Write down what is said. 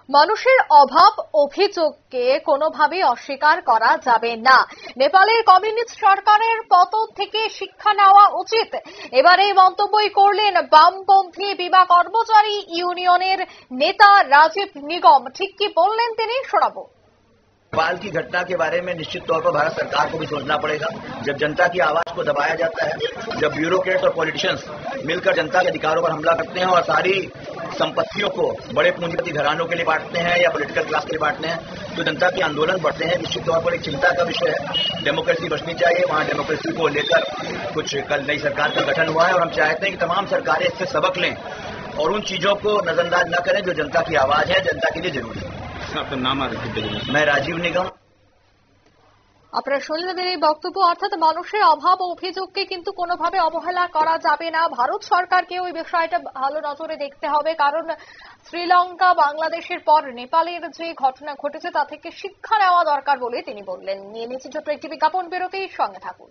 মানুষের অভাব অভিযোগকে কোনোভাবেই অস্বীকার করা যাবে না। নেপালের কমিউনিস্ট সরকারের পতন থেকে শিক্ষা নেওয়া উচিত। এবারে মন্তব্যই করলেন বামপন্থী বিমা কর্মচারী ইউনিয়নের নেতা রাজীব নিগম। ঠিক কি বললেন তিনি, শোনাবো। नेपाल की घटना के बारे में निश्चित तौर पर भारत सरकार को भी सोचना पड़ेगा। जब जनता की आवाज को दबाया जाता है, जब ब्यूरोक्रेट और पॉलिटिशियंस मिलकर जनता के अधिकारों पर हमला करते हैं और सारी संपत्तियों को बड़े पूंजीपति घरानों के लिए बांटते हैं या पॉलिटिकल क्लास के लिए बांटते हैं, तो जनता के आंदोलन बढ़ते हैं। निश्चित तौर पर एक चिंता का विषय है। डेमोक्रेसी बचनी चाहिए। वहां डेमोक्रेसी को लेकर कुछ कल नई सरकार का गठन हुआ है और हम चाहते हैं कि तमाम सरकारें इससे सबक लें और उन चीजों को नजरअंदाज न करें जो जनता की आवाज है, जनता के लिए जरूरी है। আপনার নাম আর मैं राजीव निगम। আপনারা শুনলেন এই বক্তব্য। অর্থাৎ মানুষের অভাব অভিযোগকে কিন্তু কোনোভাবে অবহেলা করা যাবে না। ভারত সরকারকে ওই বিষয়টা ভালো নজরে দেখতে হবে, কারণ শ্রীলঙ্কা বাংলাদেশের পর নেপালের যে ঘটনা ঘটেছে তা থেকে শিক্ষা নেওয়া দরকার বলে তিনি বললেন। নিয়ে নিচ্ছে ছোট্ট একটি বিজ্ঞাপন বিরতি, সঙ্গে থাকুন।